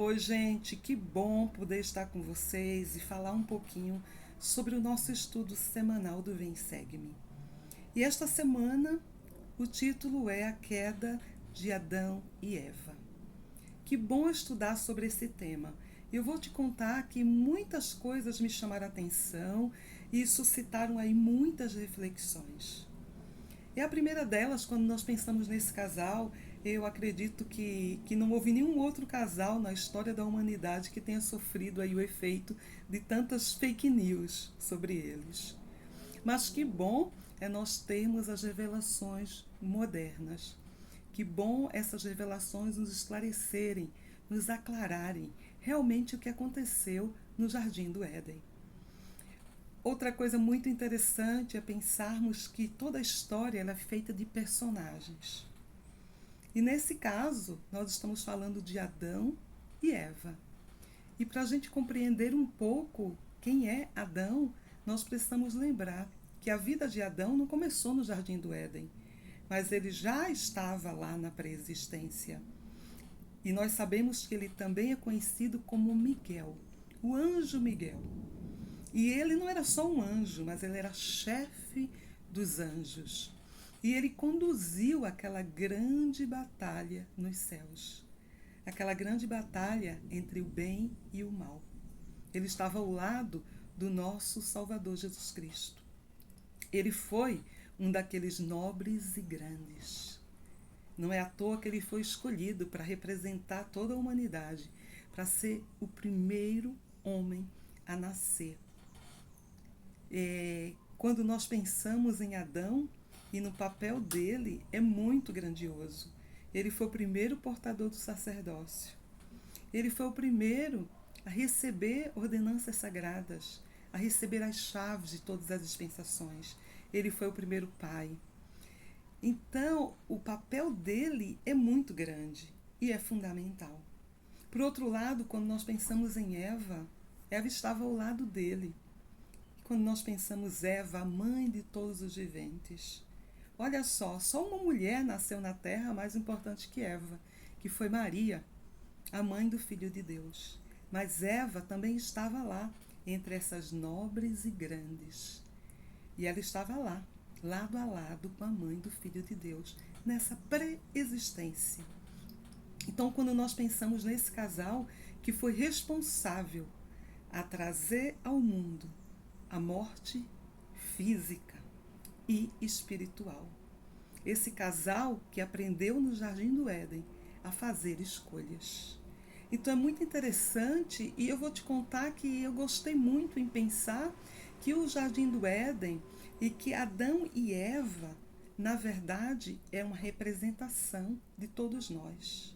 Oi, gente, que bom poder estar com vocês e falar um pouquinho sobre o nosso estudo semanal do Vem Segue-me. E esta semana o título é A Queda de Adão e Eva. Que bom estudar sobre esse tema. Eu vou te contar que muitas coisas me chamaram a atenção e suscitaram aí muitas reflexões. E a primeira delas, quando nós pensamos nesse casal, eu acredito que não houve nenhum outro casal na história da humanidade que tenha sofrido aí o efeito de tantas fake news sobre eles. Mas que bom é nós termos as revelações modernas. Que bom essas revelações nos esclarecerem, nos aclararem realmente o que aconteceu no Jardim do Éden. Outra coisa muito interessante é pensarmos que toda a história ela é feita de personagens. E nesse caso, nós estamos falando de Adão e Eva. E para a gente compreender um pouco quem é Adão, nós precisamos lembrar que a vida de Adão não começou no Jardim do Éden, mas ele já estava lá na pré-existência. E nós sabemos que ele também é conhecido como Miguel, o anjo Miguel. E ele não era só um anjo, mas ele era chefe dos anjos. E ele conduziu aquela grande batalha nos céus. Aquela grande batalha entre o bem e o mal. Ele estava ao lado do nosso Salvador Jesus Cristo. Ele foi um daqueles nobres e grandes. Não é à toa que ele foi escolhido para representar toda a humanidade, para ser o primeiro homem a nascer. Quando nós pensamos em Adão e no papel dele, é muito grandioso. Ele foi o primeiro portador do sacerdócio. Ele foi o primeiro a receber ordenanças sagradas, a receber as chaves de todas as dispensações. Ele foi o primeiro pai. Então, o papel dele é muito grande e é fundamental. Por outro lado, quando nós pensamos em Eva, Eva estava ao lado dele. Quando nós pensamos Eva, a mãe de todos os viventes. Olha só uma mulher nasceu na terra mais importante que Eva, que foi Maria, a mãe do Filho de Deus. Mas Eva também estava lá, entre essas nobres e grandes. E ela estava lá, lado a lado com a mãe do Filho de Deus, nessa pré-existência. Então, quando nós pensamos nesse casal que foi responsável a trazer ao mundo a morte física e espiritual. Esse casal que aprendeu no Jardim do Éden a fazer escolhas. Então é muito interessante e eu vou te contar que eu gostei muito em pensar que o Jardim do Éden e que Adão e Eva, na verdade, é uma representação de todos nós.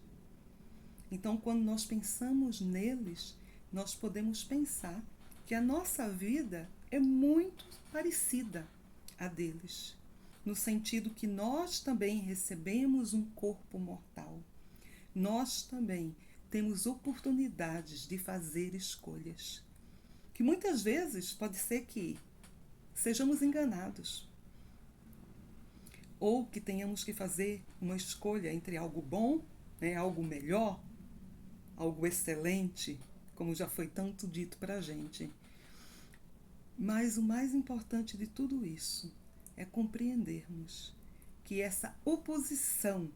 Então, quando nós pensamos neles, nós podemos pensar que a nossa vida é muito parecida à deles, no sentido que nós também recebemos um corpo mortal. Nós também temos oportunidades de fazer escolhas, que muitas vezes pode ser que sejamos enganados, ou que tenhamos que fazer uma escolha entre algo bom, algo melhor, algo excelente, como já foi tanto dito para a gente. Mas o mais importante de tudo isso é compreendermos que essa oposição,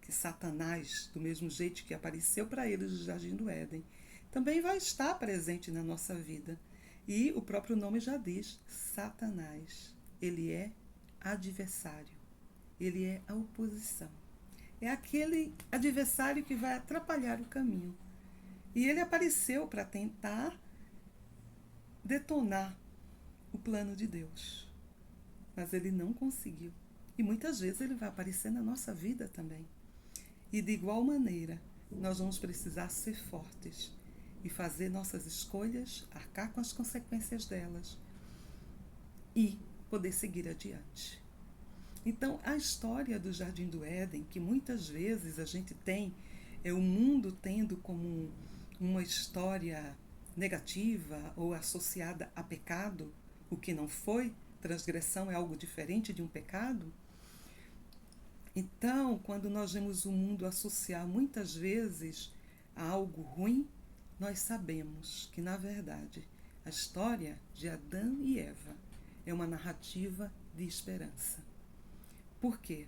que Satanás, do mesmo jeito que apareceu para eles no Jardim do Éden, também vai estar presente na nossa vida. E o próprio nome já diz, Satanás. Ele é adversário. Ele é a oposição. É aquele adversário que vai atrapalhar o caminho. E ele apareceu para tentar detonar o plano de Deus. Mas ele não conseguiu. E muitas vezes ele vai aparecer na nossa vida também. E de igual maneira, nós vamos precisar ser fortes e fazer nossas escolhas, arcar com as consequências delas e poder seguir adiante. Então, a história do Jardim do Éden, que muitas vezes a gente tem, é o mundo tendo como uma história negativa ou associada a pecado, o que não foi, transgressão é algo diferente de um pecado. Então, quando nós vemos o mundo associar muitas vezes a algo ruim, nós sabemos que, na verdade, a história de Adão e Eva é uma narrativa de esperança. Por quê?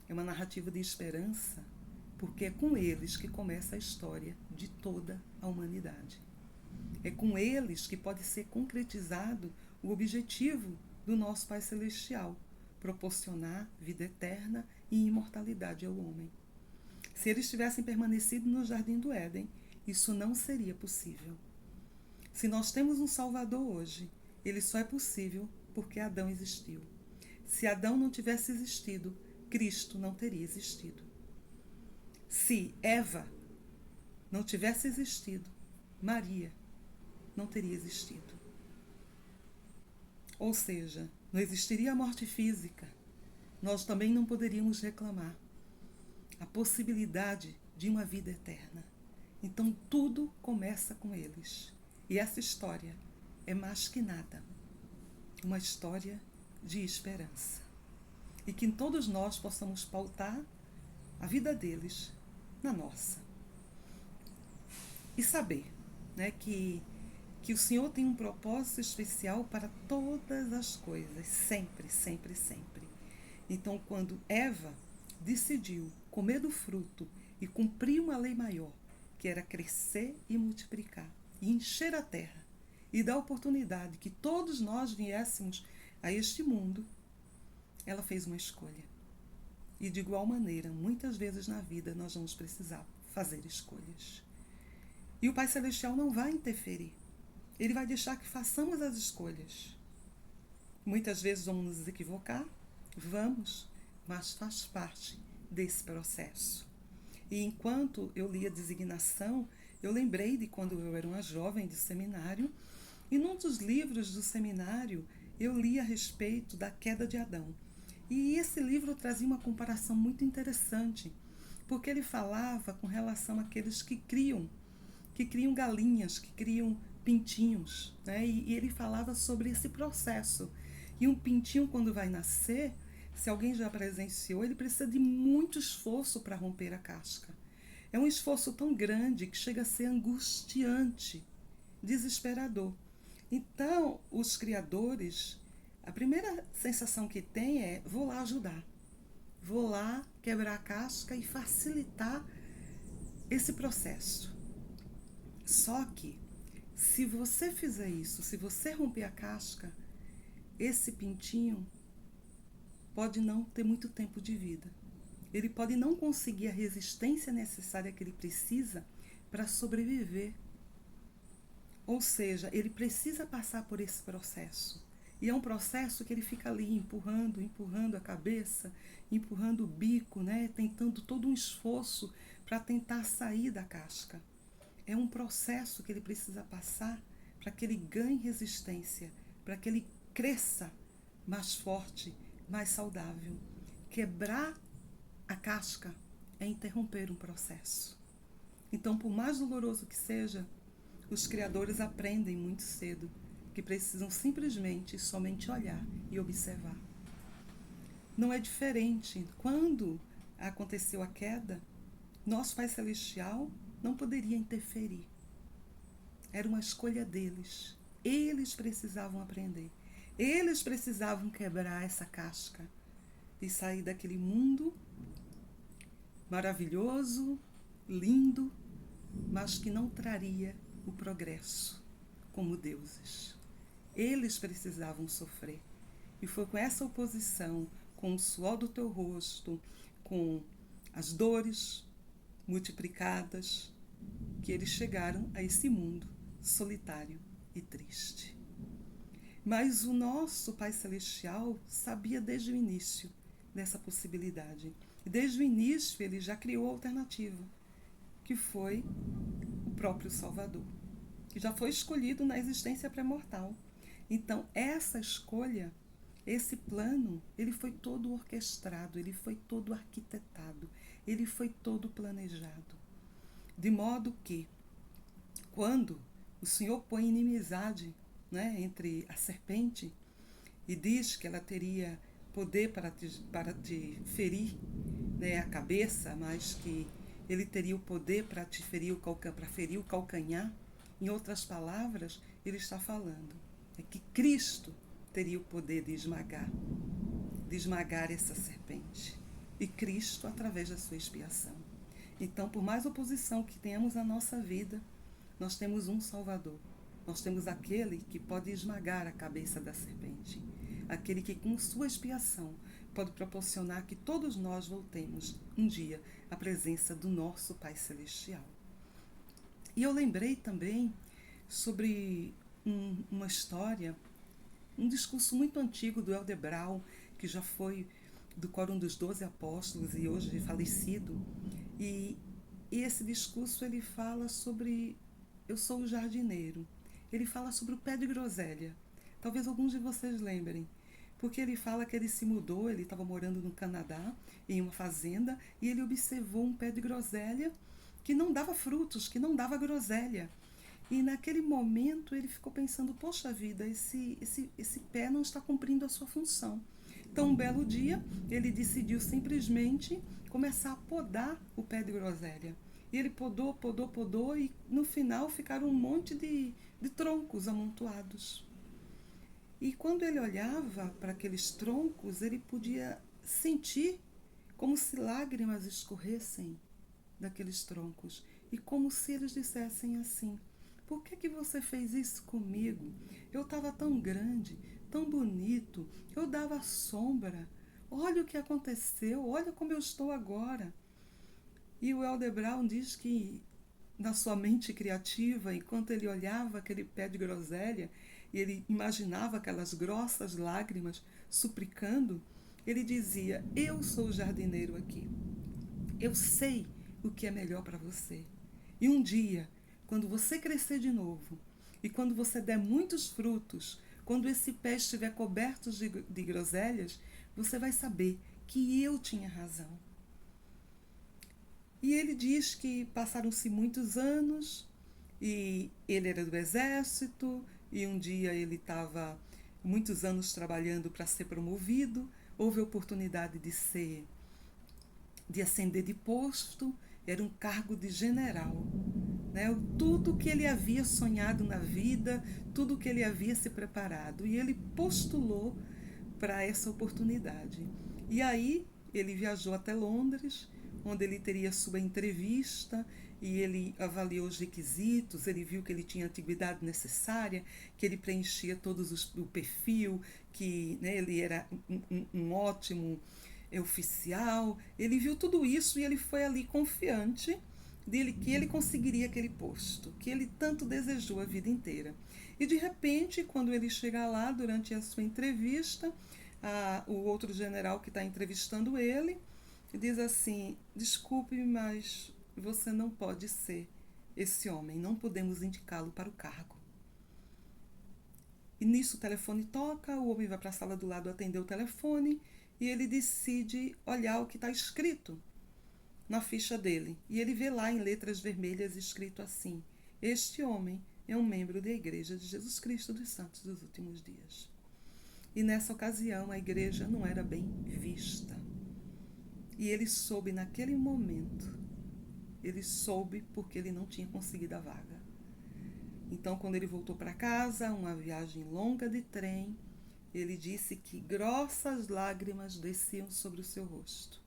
É uma narrativa de esperança porque é com eles que começa a história de toda a humanidade. É com eles que pode ser concretizado o objetivo do nosso Pai Celestial, proporcionar vida eterna e imortalidade ao homem. Se eles tivessem permanecido no Jardim do Éden, isso não seria possível. Se nós temos um Salvador hoje, ele só é possível porque Adão existiu. Se Adão não tivesse existido, Cristo não teria existido. Se Eva não tivesse existido, Maria não teria existido. Ou seja, não existiria a morte física. Nós também não poderíamos reclamar a possibilidade de uma vida eterna. Então tudo começa com eles. E essa história é mais que nada uma história de esperança. E que todos nós possamos pautar a vida deles na nossa. E saber, né, que o Senhor tem um propósito especial para todas as coisas, sempre, sempre, sempre. Então, quando Eva decidiu comer do fruto e cumprir uma lei maior, que era crescer e multiplicar, e encher a terra, e dar oportunidade que todos nós viéssemos a este mundo, ela fez uma escolha. E de igual maneira, muitas vezes na vida nós vamos precisar fazer escolhas. E o Pai Celestial não vai interferir. Ele vai deixar que façamos as escolhas. Muitas vezes vamos nos equivocar, vamos, mas faz parte desse processo. E enquanto eu li a designação, eu lembrei de quando eu era uma jovem de seminário, e num dos livros do seminário eu li a respeito da queda de Adão. E esse livro trazia uma comparação muito interessante, porque ele falava com relação àqueles que criam galinhas, que criam pintinhos, né? E ele falava sobre esse processo. E um pintinho, quando vai nascer, se alguém já presenciou, ele precisa de muito esforço para romper a casca. É um esforço tão grande que chega a ser angustiante, desesperador. Então, os criadores, a primeira sensação que tem é: vou lá ajudar, vou lá quebrar a casca e facilitar esse processo. Só que, se você fizer isso, se você romper a casca, esse pintinho pode não ter muito tempo de vida. Ele pode não conseguir a resistência necessária que ele precisa para sobreviver. Ou seja, ele precisa passar por esse processo. E é um processo que ele fica ali empurrando a cabeça, empurrando o bico, né? Tentando todo um esforço para tentar sair da casca. É um processo que ele precisa passar para que ele ganhe resistência, para que ele cresça mais forte, mais saudável. Quebrar a casca é interromper um processo. Então, por mais doloroso que seja, os criadores aprendem muito cedo que precisam simplesmente somente olhar e observar. Não é diferente. Quando aconteceu a queda, nosso Pai Celestial não poderia interferir. Era uma escolha deles. Eles precisavam aprender. Eles precisavam quebrar essa casca e sair daquele mundo maravilhoso, lindo, mas que não traria o progresso como deuses. Eles precisavam sofrer. E foi com essa oposição, com o suor do teu rosto, com as dores multiplicadas, que eles chegaram a esse mundo solitário e triste. Mas o nosso Pai Celestial sabia desde o início dessa possibilidade. E desde o início ele já criou a alternativa, que foi o próprio Salvador, que já foi escolhido na existência pré-mortal. Então, essa escolha, esse plano, ele foi todo orquestrado, ele foi todo arquitetado, ele foi todo planejado. De modo que, quando o Senhor põe inimizade, né, entre a serpente e diz que ela teria poder para te ferir, né, a cabeça, mas que ele teria o poder para te ferir para ferir o calcanhar. Em outras palavras, ele está falando que Cristo teria o poder de esmagar essa serpente. E Cristo através da sua expiação. Então, por mais oposição que tenhamos na nossa vida, nós temos um Salvador. Nós temos aquele que pode esmagar a cabeça da serpente. Aquele que, com sua expiação, pode proporcionar que todos nós voltemos um dia à presença do nosso Pai Celestial. E eu lembrei também sobre uma história, um discurso muito antigo do Helder Braun, que já foi do Quórum dos 12 Apóstolos e hoje é falecido. E esse discurso ele fala sobre eu sou o jardineiro. Ele fala sobre o pé de groselha. Talvez alguns de vocês lembrem. Porque ele fala que ele se mudou, ele estava morando no Canadá, em uma fazenda, e ele observou um pé de groselha que não dava frutos, que não dava groselha. E naquele momento ele ficou pensando, poxa vida, esse pé não está cumprindo a sua função. Então, um belo dia, ele decidiu simplesmente começar a podar o pé de groselha. E ele podou, e no final ficaram um monte de troncos amontoados. E quando ele olhava para aqueles troncos, ele podia sentir como se lágrimas escorressem daqueles troncos. E como se eles dissessem assim, por que você fez isso comigo? Eu estava tão grande, tão bonito, eu dava sombra. Olha o que aconteceu, olha como eu estou agora. E o Helder Braun diz que na sua mente criativa, enquanto ele olhava aquele pé de groselha, e ele imaginava aquelas grossas lágrimas suplicando, ele dizia, eu sou o jardineiro aqui. Eu sei o que é melhor para você. E um dia, quando você crescer de novo, e quando você der muitos frutos, quando esse pé estiver coberto de groselhas, você vai saber que eu tinha razão. E ele diz que passaram-se muitos anos, e ele era do exército, e um dia ele estava muitos anos trabalhando para ser promovido, houve a oportunidade de ascender de posto, era um cargo de general. Né? Tudo que ele havia sonhado na vida, tudo que ele havia se preparado, e ele postulou para essa oportunidade. E aí ele viajou até Londres, onde ele teria sua entrevista, e ele avaliou os requisitos, ele viu que ele tinha a antiguidade necessária, que ele preenchia todos o perfil, que né, ele era um ótimo oficial. Ele viu tudo isso e ele foi ali confiante dele que ele conseguiria aquele posto, que ele tanto desejou a vida inteira. E de repente, quando ele chega lá durante a sua entrevista, o outro general que está entrevistando ele diz assim, desculpe, mas você não pode ser esse homem, não podemos indicá-lo para o cargo. E nisso o telefone toca, o homem vai para a sala do lado atender o telefone e ele decide olhar o que está escrito na ficha dele. E ele vê lá em letras vermelhas escrito assim, este homem é um membro da Igreja de Jesus Cristo dos Santos dos Últimos Dias. E nessa ocasião a igreja não era bem vista. E ele soube naquele momento, ele soube porque ele não tinha conseguido a vaga. Então, quando ele voltou para casa, uma viagem longa de trem, ele disse que grossas lágrimas desciam sobre o seu rosto.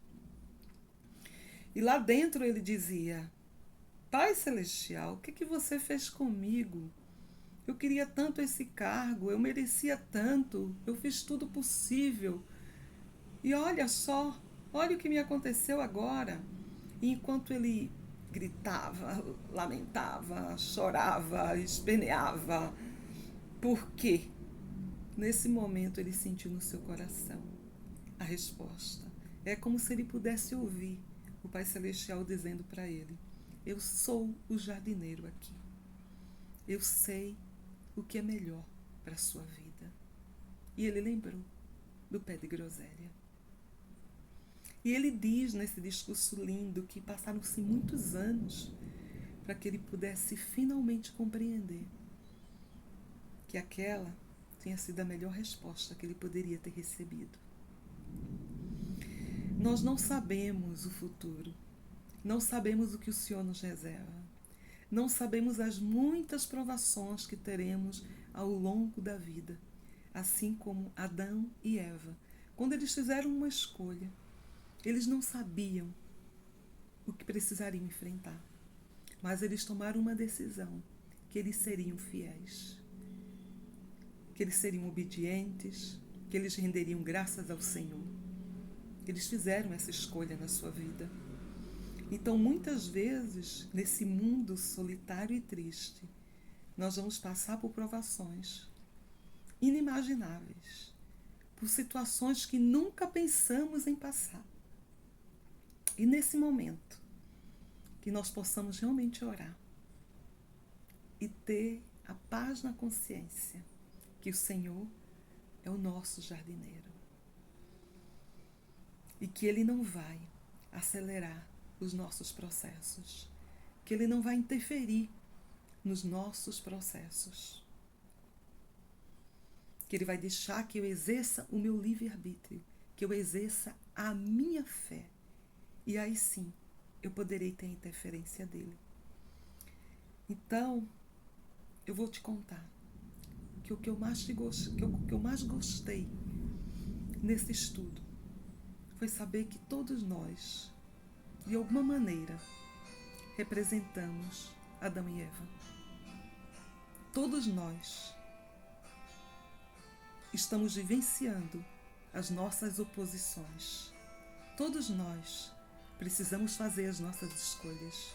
E lá dentro ele dizia, Pai Celestial, o que você fez comigo? Eu queria tanto esse cargo, eu merecia tanto, eu fiz tudo possível. E olha só, olha o que me aconteceu agora. E enquanto ele gritava, lamentava, chorava, esperneava, por quê? Nesse momento ele sentiu no seu coração a resposta. É como se ele pudesse ouvir o Pai Celestial dizendo para ele, eu sou o jardineiro aqui. Eu sei o que é melhor para a sua vida. E ele lembrou do pé de groselha. E ele diz nesse discurso lindo que passaram-se muitos anos para que ele pudesse finalmente compreender que aquela tinha sido a melhor resposta que ele poderia ter recebido. Nós não sabemos o futuro. Não sabemos o que o Senhor nos reserva. Não sabemos as muitas provações que teremos ao longo da vida. Assim como Adão e Eva, quando eles fizeram uma escolha, eles não sabiam o que precisariam enfrentar, mas eles tomaram uma decisão, que eles seriam fiéis, que eles seriam obedientes, que eles renderiam graças ao Senhor. Eles fizeram essa escolha na sua vida. Então, muitas vezes, nesse mundo solitário e triste, nós vamos passar por provações inimagináveis, por situações que nunca pensamos em passar. E nesse momento, que nós possamos realmente orar e ter a paz na consciência que o Senhor é o nosso jardineiro e que Ele não vai acelerar os nossos processos, que Ele não vai interferir nos nossos processos, que Ele vai deixar que eu exerça o meu livre-arbítrio, que eu exerça a minha fé, e aí sim eu poderei ter a interferência dele. Então, eu vou te contar que o que eu mais gostei nesse estudo foi saber que todos nós, de alguma maneira, representamos Adão e Eva. Todos nós estamos vivenciando as nossas oposições. Todos nós precisamos fazer as nossas escolhas.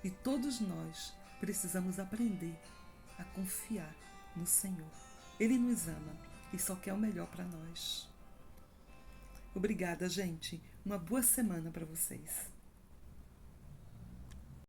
E todos nós precisamos aprender a confiar no Senhor. Ele nos ama e só quer o melhor para nós. Obrigada, gente. Uma boa semana para vocês.